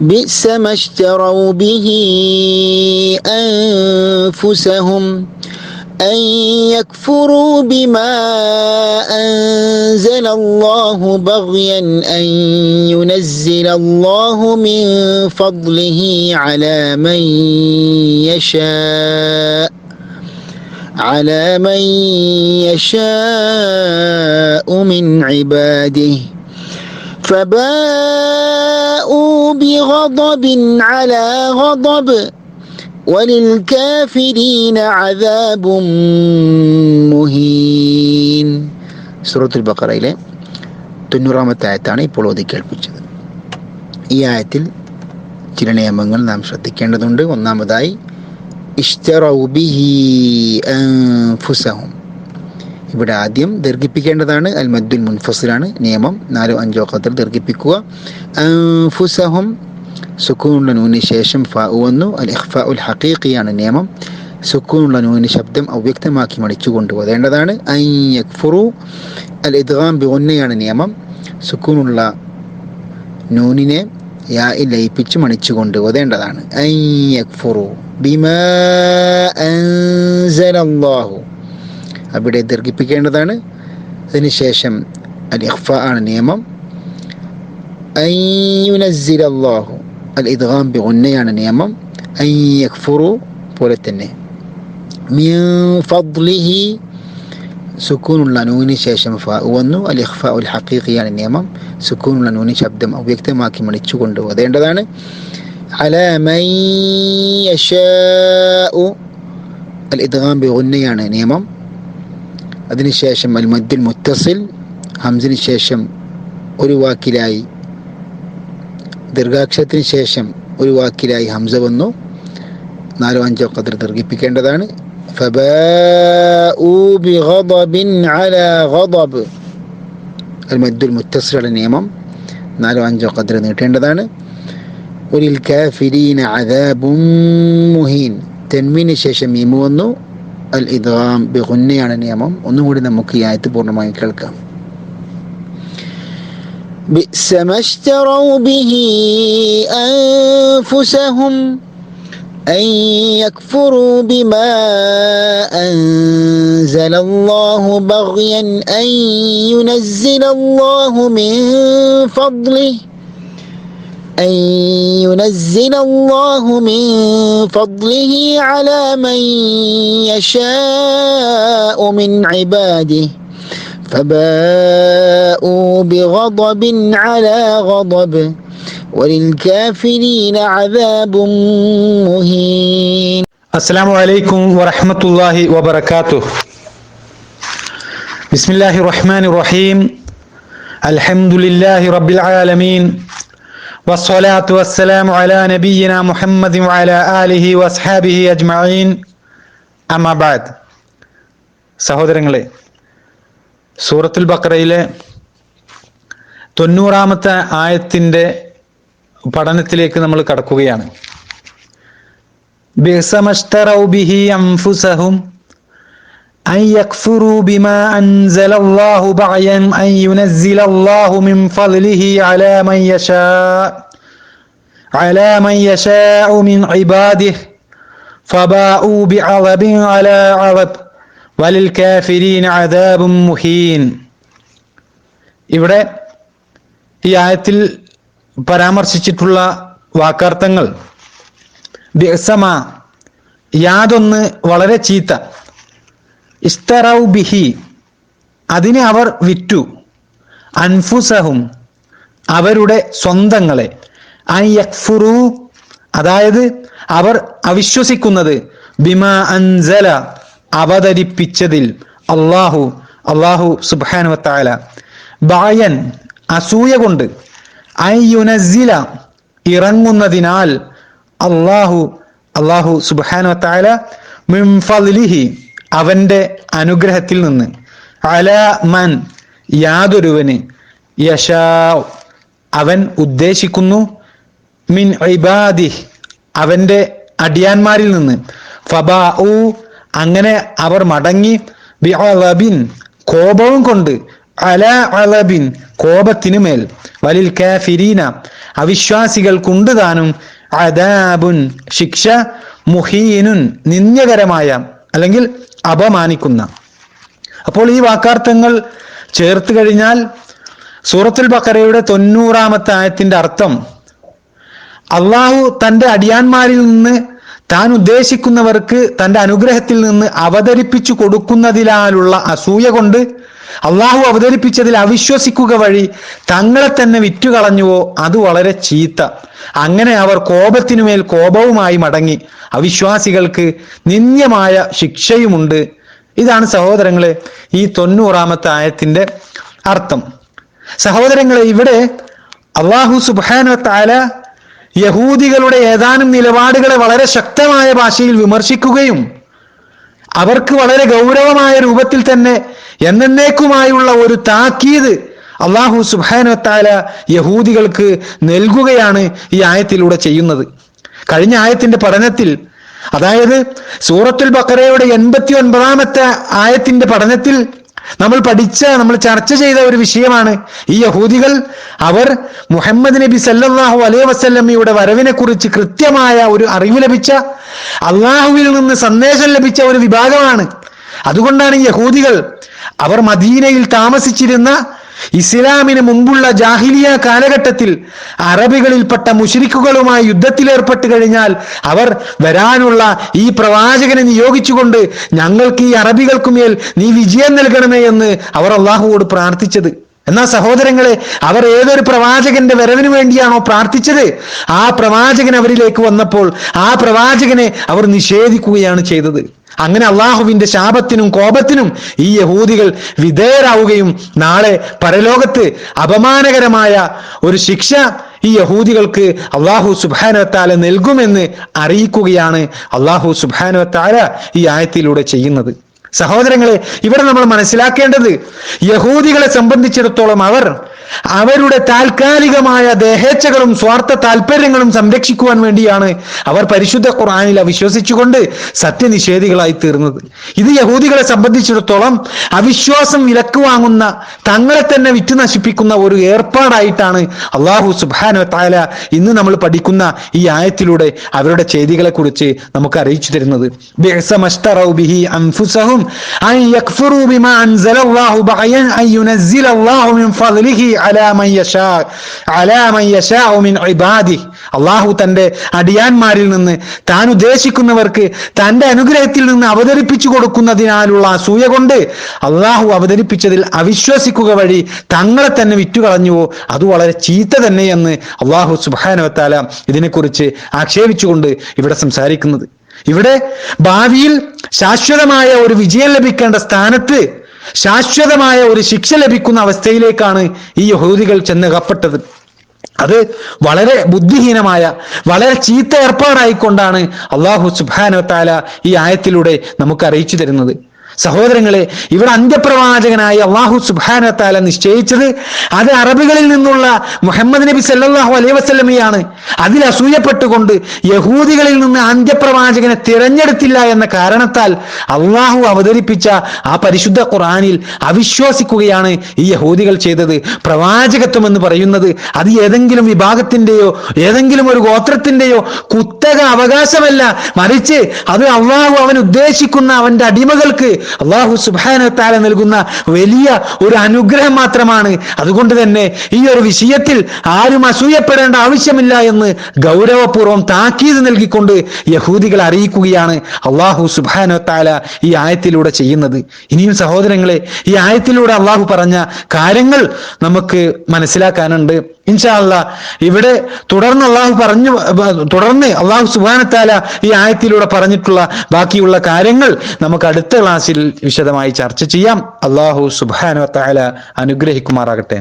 بئس ما اشتروا به أنفسهم أن يكفروا بما أنزل الله بغيا أن ينزل الله من فضله على من يشاء من عباده فباءوا بغضب على غضب وللكافرين عذاب മുഹീൻ. സൂറത്തുൽ ബഖറയിലെ 90-ാമത്തെ ആയത്താണ് ഇപ്പോൾ ഓതി കേൾപ്പിച്ചത്. ഈ ആയത്തിൽ ചില നിയമങ്ങൾ നാം ശ്രദ്ധിക്കേണ്ടതുണ്ട്. ഒന്നാമതായി ഇശ്തറൗ ബിഹി അൻഫുസഹും, ഇവിടെ ആദ്യം ദീർഘിപ്പിക്കേണ്ടതാണ്. അൽ മദ്ദുൽ മുൻഫസിലാണ് നിയമം. 4-5 ഖദർ ദീർഘിപ്പിക്കുക. അൻഫുസഹും സുക്കൂനുള്ള നൂന് ശേഷം ഫ വന്നു. അൽ ഇഖ്ഫാഉൽ ഹഖീഖിയാണ് നിയമം. സുക്കൂനുള്ള നൂന് ശബ്ദം അവ്യക്തമാക്കി മടിച്ചു കൊണ്ടുപോകേണ്ടതാണ്. അൻ യക്ഫുറു അൽ ഇദ്ഗാം ബിഗുന്നയാണ് നിയമം. സുക്കൂനുള്ള നൂനിനെ യാഇൽ ലയിപ്പിച്ച് മണിച്ചു കൊണ്ടുപോകേണ്ടതാണ്. അൻ യക്ഫുറു ബിമാ അൻസലല്ലാഹു, അവിടെ ദീർഘിപ്പിക്കേണ്ടതാണ്. അതിനുശേഷം അൽ ഇഖ്ഫാ ആണ് നിയമം. അൻ യുനസ്സിലല്ലാഹു അൽ ഇദ്ഗാം ബിഗുന്നയാണ് നിയമം. അൻ യക്ഫുറു പോലെ തന്നെ. മിൻ ഫദ്ലിഹി സുക്കൂനുള്ള നൂന് ശേഷം ഫ വന്നു. അൽ ഇഖ്ഫാഉൽ ഹഖീഖിയാണ് നിയമം. സുക്കൂനുള്ള നൂന് ശബ്ദം അവ്യക്തമാക്കി മണിച്ചു കൊണ്ടുപോകേണ്ടതാണ്. അലാ മൻ യശാഉ അൽ ഇദ്ഗാം ബിഗുന്നയാണ് നിയമം. അതിനുശേഷം അൽ മദ്ദുൽ മുത്തസിൽ, ഹംസിന് ശേഷം ഒരു വാക്കിലായി, ദീർഘാക്ഷരത്തിന് ശേഷം ഒരു വാക്കിലായി ഹംസ വന്നു. 4-5 ഖദർ ദീർഘിപ്പിക്കേണ്ടതാണ്. ഫബാഉ ബിഗദബിൻ അലാ ഗദബ്, അൽ മദ്ദുൽ മുത്തസിലാണ് നിയമം. 4-5 ഖദർ നീട്ടേണ്ടതാണ്. വലിൽ കാഫിരീന അദാബും മുഹീൻ, തൻവീന് ശേഷം മീമ് വന്നു. അൽ ഇദ്ഗാം ബിഗുന്നയാണ് നിയമം. ഒന്നും കൂടി നമുക്ക് ഈ ആയത്ത് പൂർണ്ണമായി കേൾക്കാം. ബിഅ്സ മാ ഇശ്തറൗ ബിഹി അൻഫുസഹും അൻ യക്ഫുറൂ ബിമാ അൻസലല്ലാഹു ബഗ്യൻ അൻ യുനസ്സിലല്ലാഹു മിൻ ഫദ്ലിഹി أن ينزل الله من فضله على من يشاء من عباده فباءوا بغضب على غضب وللكافرين عذاب مهين. السلام عليكم ورحمة الله وبركاته. بسم الله الرحمن الرحيم. الحمد لله رب العالمين വസ്സലാത്തു വസ്സലാമു അലാ നബിയ്യിനാ മുഹമ്മദിൻ വഅലാ ആലിഹി വസ്ഹാബിഹി അജ്മഈൻ. അമ്മാ ബഅദ്. സഹോദരങ്ങളെ, സൂറത്തുൽ ബഖറയിലെ 90-ാമത്തെ ആയത്തിന്റെ പഠനത്തിലേക്ക് നമ്മൾ കടക്കുകയാണ്. ബിഅ്സ മശ്തറൗ ബിഹി അൻഫുസഹും അൻ യക്ഫുറൂ ബിമാ അൻസലല്ലാഹു ബഗ്യൻ അൻ യുനസ്സിലല്ലാഹു മിൻ ഫദ്ലിഹി അലാ മൻ യശാഉ മിൻ ഇബാദിഹി ഫബാഉ ബിഅദബിൻ അലാ അദബ് വലിൽ കാഫിരീന അദാബും മുഹീൻ. ഇവിടെ ഈ ആയത്തിൽ പരാമർശിച്ചിട്ടുള്ള വാക്കാർത്ഥങ്ങൾ ബിഅ്സമ, യാതൊന്ന് വളരെ ചീത്ത, ഇസ്തറൗ ബിഹി, അതിനെ അവർ വിറ്റു, അൻഫുസഹും, അവരുടെ സ്വന്തങ്ങളെ, അൻ യക്ഫുറു, അതായത് അവർ അവിശ്വസിക്കുന്നത്, ബിമാ അൻസല, അവതരിപ്പിച്ചതിൽ, അല്ലാഹു സുബ്ഹാനഹു വ തആല, ബഅയൻ, അസൂയ കൊണ്ട്, അൻ യുനസ്സില, ഇറങ്ങുന്നതിനാൽ, അല്ലാഹു സുബ്ഹാനഹു വ തആല, മിൻ ഫദ്ലിഹി, അവന്റെ അനുഗ്രഹത്തിൽ നിന്ന്, അലാ മൻ, യാതൊരുവന്, യശാ, അവൻ ഉദ്ദേശിക്കുന്നു, മിൻ ഇബാദിഹി, അവന്റെ അടിയാന്മാരിൽ നിന്ന്, ഫബാഉ, അങ്ങനെ അവർ മടങ്ങി, ബിഅദബിൻ, കോപവും കൊണ്ട്, അലാ അദബിൻ, കോപത്തിനു മേൽ, വലിൽ കാഫിരീന, അവിശ്വാസികൾക്കുണ്ട് താനും അദാബുൻ ശിക്ഷ, മുഹീനുൻ നിന്ദ്യകരമായ അല്ലെങ്കിൽ അപമാനിക്കുന്ന. അപ്പോൾ ഈ വാക്കാർത്ഥങ്ങൾ ചേർത്ത് കഴിഞ്ഞാൽ സൂറത്തുൽ ബഖറയുടെ 90-ാമത്തെ ആയത്തിന്റെ അർത്ഥം, അള്ളാഹു തന്റെ അടിയാന്മാരിൽ നിന്ന് താൻ ഉദ്ദേശിക്കുന്നവർക്ക് തന്റെ അനുഗ്രഹത്തിൽ നിന്ന് അവതരിപ്പിച്ചു കൊടുക്കുന്നതിലുള്ള അസൂയ കൊണ്ട് അള്ളാഹു അവതരിപ്പിച്ചതിൽ അവിശ്വസിക്കുക വഴി തങ്ങളെ തന്നെ വിറ്റുകളഞ്ഞുവോ അത് വളരെ ചീത്ത. അങ്ങനെ അവർ കോപത്തിനുമേൽ കോപവുമായി മടങ്ങി. അവിശ്വാസികൾക്ക് നിന്ദ്യമായ ശിക്ഷയുമുണ്ട്. ഇതാണ് സഹോദരങ്ങളെ ഈ 90-ാമത്തെ ആയത്തിന്റെ അർത്ഥം. സഹോദരങ്ങളെ, ഇവിടെ അള്ളാഹു സുബ്ഹാനഹു വ തആല യഹൂദികളുടെ ഏതാനും നിലപാടുകളെ വളരെ ശക്തമായ ഭാഷയിൽ വിമർശിക്കുകയും അവർക്ക് വളരെ ഗൗരവമായ രൂപത്തിൽ തന്നെ എന്നേക്കുമായുള്ള ഒരു താക്കീത് അള്ളാഹു സുബ്ഹാനഹു വ തആല യഹൂദികൾക്ക് നൽകുകയാണ് ഈ ആയത്തിലൂടെ ചെയ്യുന്നത്. കഴിഞ്ഞ ആയത്തിന്റെ പഠനത്തിൽ, അതായത് സൂറത്തുൽ ബഖറയുടെ 89-ാമത്തെ ആയത്തിന്റെ പഠനത്തിൽ നമ്മൾ ചർച്ച ചെയ്ത ഒരു വിഷയമാണ് ഈ യഹൂദികൾ അവർ മുഹമ്മദ് നബി സല്ലല്ലാഹു അലൈഹി വസല്ലമയുടെ വരവിനെ കുറിച്ച് കൃത്യമായ ഒരു അറിവ് ലഭിച്ച, അള്ളാഹുവിൽ നിന്ന് സന്ദേശം ലഭിച്ച ഒരു വിഭാഗമാണ്. അതുകൊണ്ടാണ് ഈ യഹൂദികൾ അവർ മദീനയിൽ താമസിച്ചിരുന്ന ഇസ്ലാമിന് മുമ്പുള്ള ജാഹിലിയ കാലഘട്ടത്തിൽ അറബികളിൽപ്പെട്ട മുശ്രിക്കുകളുമായി യുദ്ധത്തിലേർപ്പെട്ട് കഴിഞ്ഞാൽ അവർ വരാനുള്ള ഈ പ്രവാചകനെ നിയോഗിച്ചുകൊണ്ട് ഞങ്ങൾക്ക് ഈ അറബികൾക്കുമേൽ നീ വിജയം നൽകണമേ എന്ന് അവർ അള്ളാഹുവോട് പ്രാർത്ഥിച്ചത്. എന്നാൽ സഹോദരങ്ങളെ, അവർ ഏതൊരു പ്രവാചകന്റെ വരവിന് വേണ്ടിയാണോ പ്രാർത്ഥിച്ചത്, ആ പ്രവാചകൻ അവരിലേക്ക് വന്നപ്പോൾ ആ പ്രവാചകനെ അവർ നിഷേധിക്കുകയാണ് ചെയ്തത്. അങ്ങനെ അള്ളാഹുവിന്റെ ശാപത്തിനും കോപത്തിനും ഈ യഹൂദികൾ വിധേയരാവുകയും നാളെ പരലോകത്ത് അപമാനകരമായ ഒരു ശിക്ഷ ഈ യഹൂദികൾക്ക് അള്ളാഹു സുബ്ഹാനഹു വ തആല നൽകുമെന്ന് അറിയിക്കുകയാണ് അള്ളാഹു സുബ്ഹാനഹു വ തആല ഈ ആയത്തിലൂടെ ചെയ്യുന്നത്. സഹോദരങ്ങളെ, ഇവിടെ നമ്മൾ മനസ്സിലാക്കേണ്ടത്, യഹൂദികളെ സംബന്ധിച്ചിടത്തോളം അവരുടെ താൽക്കാലികമായ ദേഹേച്ഛകളും സ്വാർത്ഥ താല്പര്യങ്ങളും സംരക്ഷിക്കുവാൻ വേണ്ടിയാണ് അവർ പരിശുദ്ധ ഖുർആനിൽ അവിശ്വസിച്ചുകൊണ്ട് സത്യനിഷേധികളായി തീർന്നത്. ഇത് യഹൂദികളെ സംബന്ധിച്ചിടത്തോളം അവിശ്വാസം വിലക്ക് വാങ്ങുന്ന, തങ്ങളെ തന്നെ വിറ്റു നശിപ്പിക്കുന്ന ഒരു ഏർപ്പാടായിട്ടാണ് അള്ളാഹു സുബ്ഹാനഹു വ തആല ഇന്ന് നമ്മൾ പഠിക്കുന്ന ഈ ആയത്തിലൂടെ അവരുടെ ചെയ്തികളെ കുറിച്ച് നമുക്ക് അറിയിച്ചു തരുന്നത്. ബിഅസ മശ്തറൗ ബിഹി അൻഫുസഹും അൻ യക്ഫുറു ബിമാ അൻസലല്ലാഹു ബഗയൻ അൻ യുനസ്സിലല്ലാഹു മിൻ ഫദ്ലിഹി അലാ മൻ യശാഉ മിൻ ഇബാദിഹി. അള്ളാഹു തന്റെ അടിയാന്മാരിൽ നിന്ന് താൻ ഉദ്ദേശിക്കുന്നവർക്ക് തന്റെ അനുഗ്രഹത്തിൽ നിന്ന് അവതരിപ്പിച്ചു കൊടുക്കുന്നതിനാലുള്ള അസൂയ കൊണ്ട് അള്ളാഹു അവതരിപ്പിച്ചതിൽ അവിശ്വസിക്കുക വഴി തങ്ങളെ തന്നെ വിറ്റുകളഞ്ഞുവോ അത് വളരെ ചീത്ത തന്നെ എന്ന് അള്ളാഹു സുബ്ഹാനഹു വ തആല ഇതിനെക്കുറിച്ച് ആക്ഷേപിച്ചുകൊണ്ട് ഇവിടെ സംസാരിക്കുന്നത്. ഇവിടെ ഭാവിയിൽ ശാശ്വതമായ ഒരു വിജയം ലഭിക്കേണ്ട സ്ഥാനത്ത് ശാശ്വതമായ ഒരു ശിക്ഷ ലഭിക്കുന്ന അവസ്ഥയിലേക്കാണ് ഈ യഹൂദികൾ ചെന്നകപ്പെട്ടത്. അത് വളരെ ബുദ്ധിഹീനമായ, വളരെ ചീത്ത ഏർപ്പാടായിക്കൊണ്ടാണ് അള്ളാഹു സുബ്ഹാനഹു വ തആല ഈ ആയത്തിലൂടെ നമുക്ക് അറിയിച്ചു തരുന്നത്. സഹോദരങ്ങളെ, ഇവിടെ അന്ത്യപ്രവാചകനായി അള്ളാഹു സുബ്ഹാനഹു വ തആല നിശ്ചയിച്ചത് അത് അറബികളിൽ നിന്നുള്ള മുഹമ്മദ് നബി സല്ലല്ലാഹു അലൈഹി വസല്ലമയാണ്. അതിൽ അസൂയപ്പെട്ടുകൊണ്ട് യഹൂദികളിൽ നിന്ന് അന്ത്യപ്രവാചകനെ തിരഞ്ഞെടുത്തില്ല എന്ന കാരണത്താൽ അള്ളാഹു അവതരിപ്പിച്ച ആ പരിശുദ്ധ ഖുർആനിൽ അവിശ്വസിക്കുകയാണ് ഈ യഹൂദികൾ ചെയ്തത്. പ്രവാചകത്വം എന്ന് പറയുന്നത് അത് ഏതെങ്കിലും വിഭാഗത്തിന്റെയോ ഏതെങ്കിലും ഒരു ഗോത്രത്തിന്റെയോ കുത്തക അവകാശമല്ല, മറിച്ച് അത് അള്ളാഹു അവൻ ഉദ്ദേശിക്കുന്ന അവന്റെ അടിമകൾക്ക് അള്ളാഹു സുബ്ഹാനഹു വ തആല നൽകുന്ന വലിയ ഒരു അനുഗ്രഹം മാത്രമാണ്. അതുകൊണ്ട് തന്നെ ഈ ഒരു വിഷയത്തിൽ ആരും അസൂയപ്പെടേണ്ട ആവശ്യമില്ല എന്ന് ഗൗരവപൂർവ്വം താക്കീത് നൽകിക്കൊണ്ട് യഹൂദികൾ അറിയിക്കുകയാണ് അള്ളാഹു സുബ്ഹാനഹു വ തആല ഈ ആയത്തിലൂടെ ചെയ്യുന്നത്. ഇനിയും സഹോദരങ്ങളെ, ഈ ആയത്തിലൂടെ അള്ളാഹു പറഞ്ഞ കാര്യങ്ങൾ നമുക്ക് മനസ്സിലാക്കാനുണ്ട്. ഇൻഷാ അല്ലാഹ് ഇവിടെ തുടർന്ന് അള്ളാഹു സുബ്ഹാനഹു വ തആല ഈ ആയത്തിലൂടെ പറഞ്ഞിട്ടുള്ള ബാക്കിയുള്ള കാര്യങ്ങൾ നമുക്ക് അടുത്ത ക്ലാസ്സിൽ വിശദമായി ചർച്ച ചെയ്യാം. അള്ളാഹു സുബ്ഹാനഹു വ തആല അനുഗ്രഹിക്കുമാറാകട്ടെ.